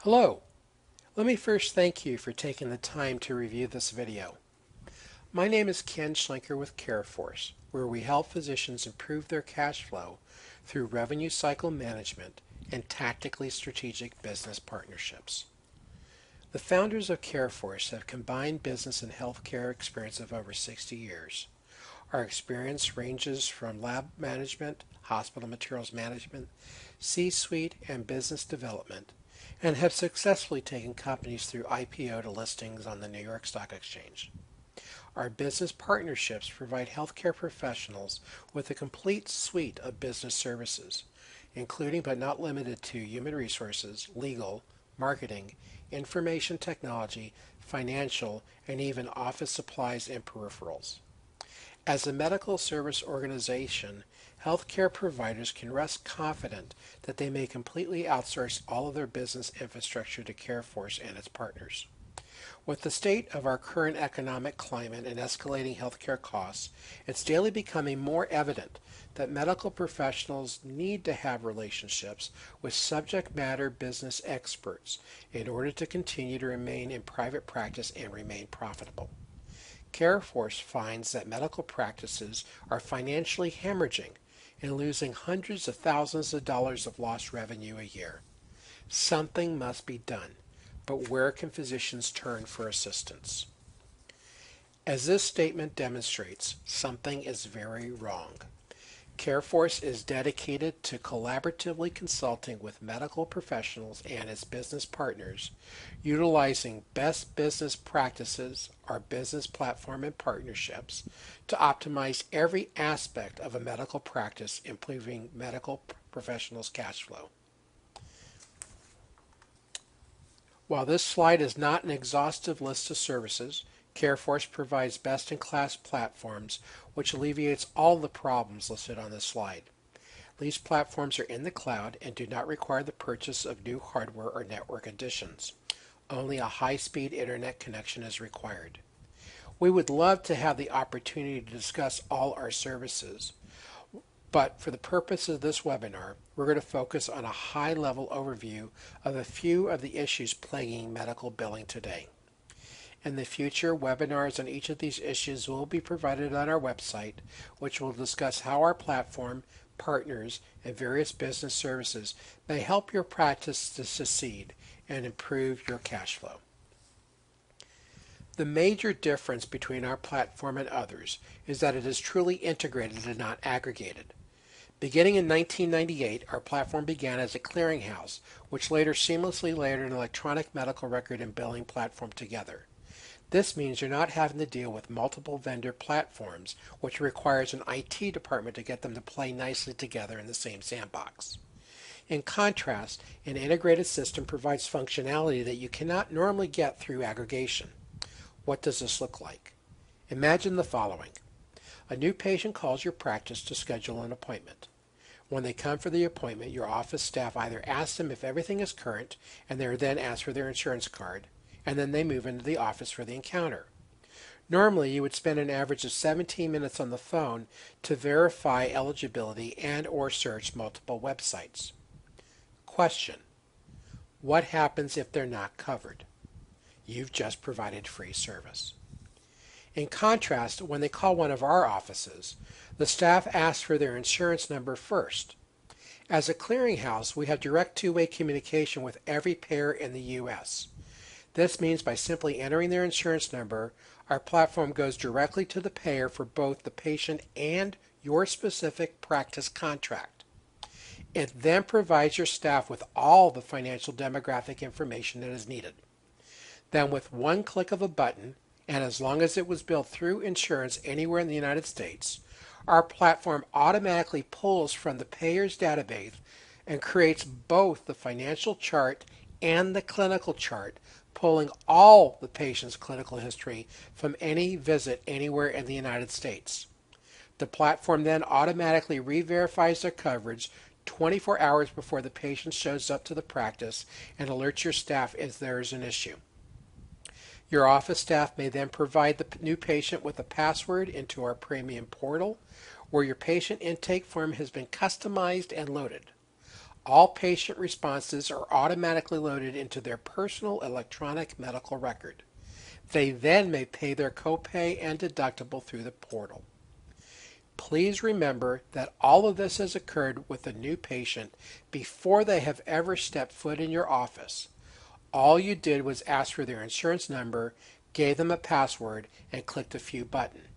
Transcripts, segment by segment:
Hello. Let me first thank you for taking the time to review this video. My name is Ken Schlenker with CAREForce, where we help physicians improve their cash flow through revenue cycle management and tactically strategic business partnerships. The founders of CAREForce have combined business and healthcare experience of over 60 years. Our experience ranges from lab management, hospital materials management, C-suite, and business development, and have successfully taken companies through IPO to listings on the New York Stock Exchange. Our business partnerships provide healthcare professionals with a complete suite of business services, including but not limited to human resources, legal, marketing, information technology, financial, and even office supplies and peripherals. As a medical service organization, healthcare providers can rest confident that they may completely outsource all of their business infrastructure to CareForce and its partners. With the state of our current economic climate and escalating healthcare costs, it's daily becoming more evident that medical professionals need to have relationships with subject matter business experts in order to continue to remain in private practice and remain profitable. CareForce finds that medical practices are financially hemorrhaging and losing hundreds of thousands of dollars of lost revenue a year. Something must be done, but where can physicians turn for assistance? As this statement demonstrates, something is very wrong. CareForce is dedicated to collaboratively consulting with medical professionals and its business partners, utilizing best business practices, our business platform and partnerships, to optimize every aspect of a medical practice, improving medical professionals' cash flow. While this slide is not an exhaustive list of services, CareForce provides best-in-class platforms which alleviates all the problems listed on this slide. These platforms are in the cloud and do not require the purchase of new hardware or network additions. Only a high-speed internet connection is required. We would love to have the opportunity to discuss all our services, but for the purpose of this webinar, we're going to focus on a high-level overview of a few of the issues plaguing medical billing today. In the future, webinars on each of these issues will be provided on our website, which will discuss how our platform, partners, and various business services may help your practice to succeed and improve your cash flow. The major difference between our platform and others is that it is truly integrated and not aggregated. Beginning in 1998, our platform began as a clearinghouse, which later seamlessly layered an electronic medical record and billing platform together. This means you're not having to deal with multiple vendor platforms, which requires an IT department to get them to play nicely together in the same sandbox. In contrast, an integrated system provides functionality that you cannot normally get through aggregation. What does this look like? Imagine the following. A new patient calls your practice to schedule an appointment. When they come for the appointment, your office staff either asks them if everything is current, and they are then asked for their insurance card, and then they move into the office for the encounter. Normally, you would spend an average of 17 minutes on the phone to verify eligibility and or search multiple websites. Question: what happens if they're not covered? You've just provided free service. In contrast, when they call one of our offices, the staff asks for their insurance number first. As a clearinghouse, we have direct two-way communication with every payer in the U.S. This means by simply entering their insurance number, our platform goes directly to the payer for both the patient and your specific practice contract. It then provides your staff with all the financial demographic information that is needed. Then with one click of a button, and as long as it was billed through insurance anywhere in the United States, our platform automatically pulls from the payer's database and creates both the financial chart and the clinical chart, pulling all the patient's clinical history from any visit anywhere in the United States. The platform then automatically re-verifies their coverage 24 hours before the patient shows up to the practice and alerts your staff if there is an issue. Your office staff may then provide the new patient with a password into our premium portal, where your patient intake form has been customized and loaded. All patient responses are automatically loaded into their personal electronic medical record. They then may pay their copay and deductible through the portal. Please remember that all of this has occurred with a new patient before they have ever stepped foot in your office. All you did was ask for their insurance number, gave them a password, and clicked a few buttons.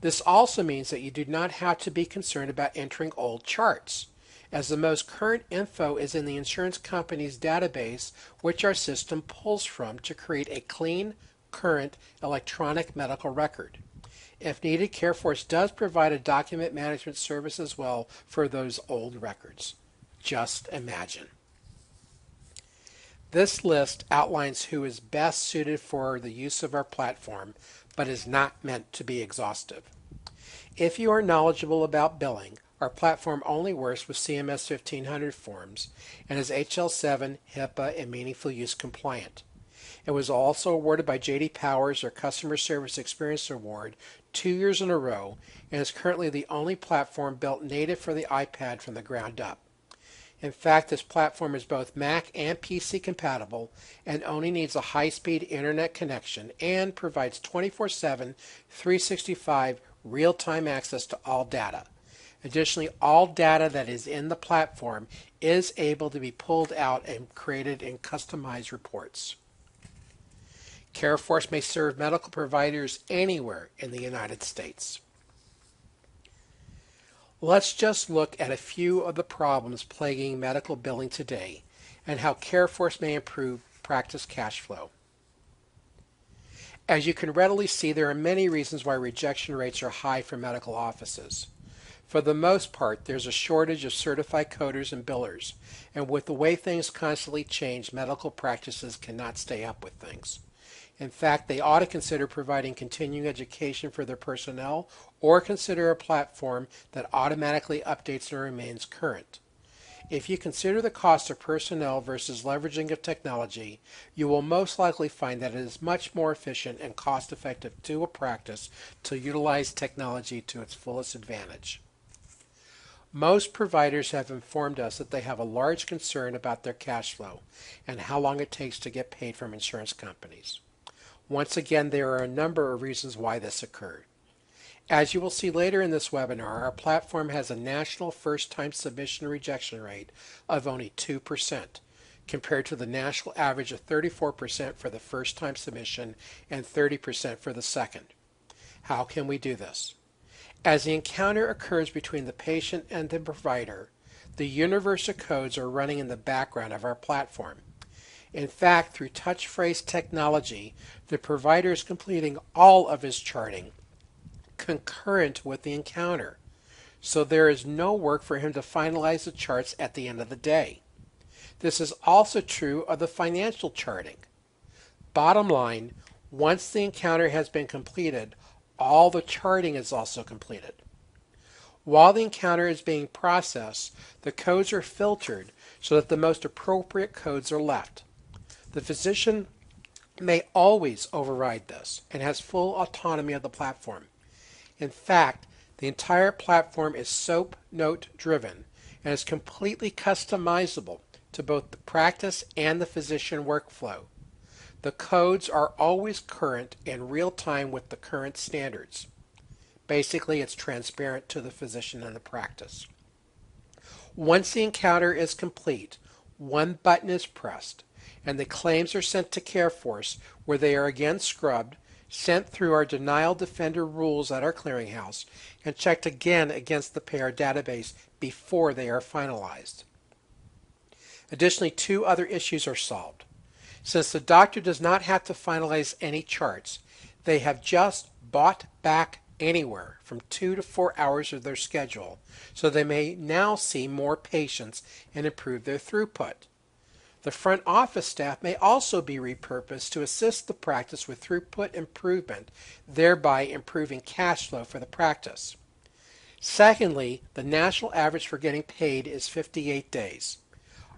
This also means that you do not have to be concerned about entering old charts, as the most current info is in the insurance company's database, which our system pulls from to create a clean, current electronic medical record. If needed, CareForce does provide a document management service as well for those old records. Just imagine. This list outlines who is best suited for the use of our platform, but is not meant to be exhaustive. If you are knowledgeable about billing, our platform only works with CMS 1500 forms and is HL7, HIPAA, and Meaningful Use compliant. It was also awarded by J.D. Power's their Customer Service Experience Award 2 years in a row and is currently the only platform built native for the iPad from the ground up. In fact, this platform is both Mac and PC compatible and only needs a high-speed internet connection and provides 24/7, 365 real-time access to all data. Additionally, all data that is in the platform is able to be pulled out and created in customized reports. CareForce may serve medical providers anywhere in the United States. Let's just look at a few of the problems plaguing medical billing today and how CareForce may improve practice cash flow. As you can readily see, there are many reasons why rejection rates are high for medical offices. For the most part, there's a shortage of certified coders and billers, and with the way things constantly change, medical practices cannot stay up with things. In fact, they ought to consider providing continuing education for their personnel or consider a platform that automatically updates and remains current. If you consider the cost of personnel versus leveraging of technology, you will most likely find that it is much more efficient and cost-effective to a practice to utilize technology to its fullest advantage. Most providers have informed us that they have a large concern about their cash flow and how long it takes to get paid from insurance companies. Once again, there are a number of reasons why this occurred. As you will see later in this webinar, our platform has a national first-time submission rejection rate of only 2%, compared to the national average of 34% for the first-time submission and 30% for the second. How can we do this? As the encounter occurs between the patient and the provider, the universe of codes are running in the background of our platform. In fact, through touch phrase technology, the provider is completing all of his charting concurrent with the encounter, so there is no work for him to finalize the charts at the end of the day. This is also true of the financial charting. Bottom line, once the encounter has been completed, all the charting is also completed. While the encounter is being processed, the codes are filtered so that the most appropriate codes are left. The physician may always override this and has full autonomy of the platform. In fact, the entire platform is SOAP note driven and is completely customizable to both the practice and the physician workflow. The codes are always current and real time with the current standards. Basically, it's transparent to the physician and the practice. Once the encounter is complete, one button is pressed and the claims are sent to CareForce, where they are again scrubbed, sent through our denial defender rules at our clearinghouse, and checked again against the payer database before they are finalized. Additionally, 2 other issues are solved. Since the doctor does not have to finalize any charts, they have just bought back anywhere from 2 to 4 hours of their schedule, so they may now see more patients and improve their throughput. The front office staff may also be repurposed to assist the practice with throughput improvement, thereby improving cash flow for the practice. Secondly, the national average for getting paid is 58 days.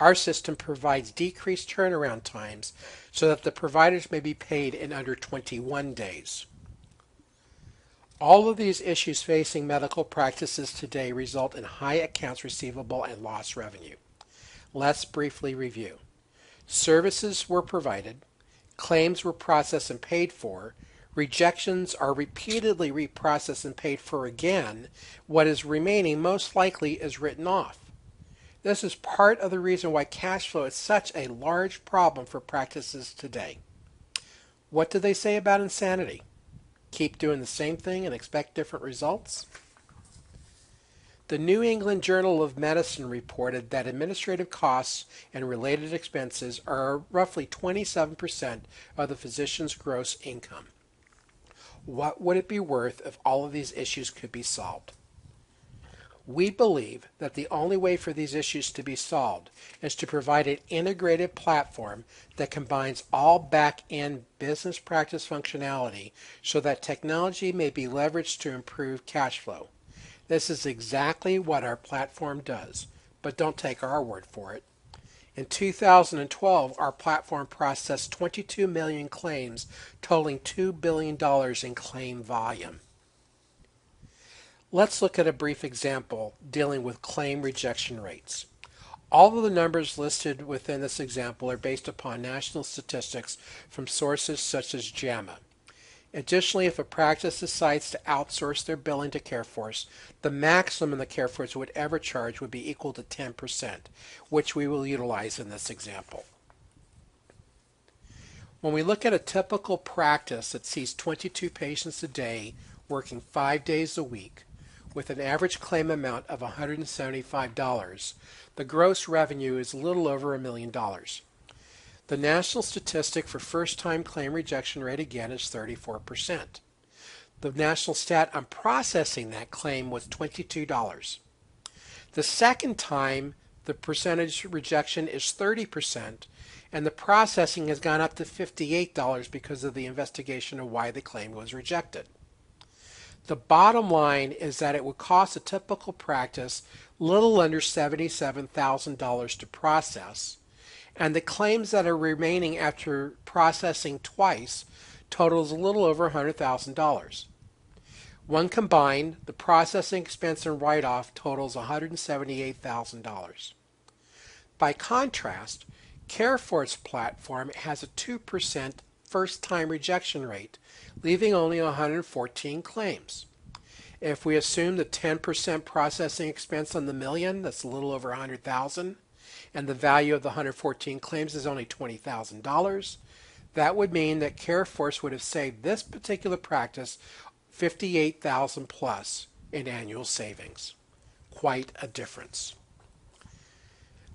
Our system provides decreased turnaround times so that the providers may be paid in under 21 days. All of these issues facing medical practices today result in high accounts receivable and lost revenue. Let's briefly review. Services were provided, claims were processed and paid for, rejections are repeatedly reprocessed and paid for again, what is remaining most likely is written off. This is part of the reason why cash flow is such a large problem for practices today. What do they say about insanity? Keep doing the same thing and expect different results? The New England Journal of Medicine reported that administrative costs and related expenses are roughly 27% of the physician's gross income. What would it be worth if all of these issues could be solved? We believe that the only way for these issues to be solved is to provide an integrated platform that combines all back-end business practice functionality so that technology may be leveraged to improve cash flow. This is exactly what our platform does, but don't take our word for it. In 2012, our platform processed 22 million claims, totaling $2 billion in claim volume. Let's look at a brief example dealing with claim rejection rates. All of the numbers listed within this example are based upon national statistics from sources such as JAMA. Additionally, if a practice decides to outsource their billing to CAREForce, the maximum the CAREForce would ever charge would be equal to 10%, which we will utilize in this example. When we look at a typical practice that sees 22 patients a day, working 5 days a week, with an average claim amount of $175, the gross revenue is a little over $1 million. The national statistic for first-time claim rejection rate again is 34%. The national stat on processing that claim was $22. The second time, the percentage rejection is 30%, and the processing has gone up to $58 because of the investigation of why the claim was rejected. The bottom line is that it would cost a typical practice little under $77,000 to process, and the claims that are remaining after processing twice totals a little over $100,000. When combined, the processing expense and write-off totals $178,000. By contrast, CareForce platform has a 2% first-time rejection rate, leaving only 114 claims. If we assume the 10% processing expense on the million, that's a little over $100,000, and the value of the 114 claims is only $20,000, that would mean that CareForce would have saved this particular practice $58,000 plus in annual savings. Quite a difference.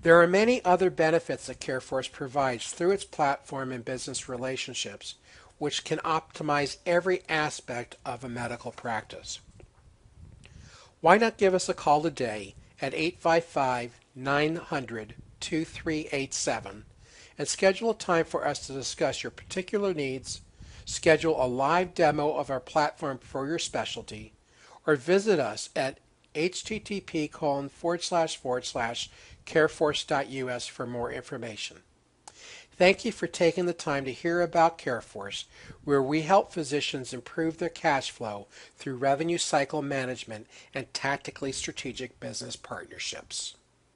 There are many other benefits that CareForce provides through its platform and business relationships, which can optimize every aspect of a medical practice. Why not give us a call today at 855-900-2387 and schedule a time for us to discuss your particular needs, schedule a live demo of our platform for your specialty, or visit us at http://careforce.us for more information. Thank you for taking the time to hear about CareForce, where we help physicians improve their cash flow through revenue cycle management and tactically strategic business partnerships.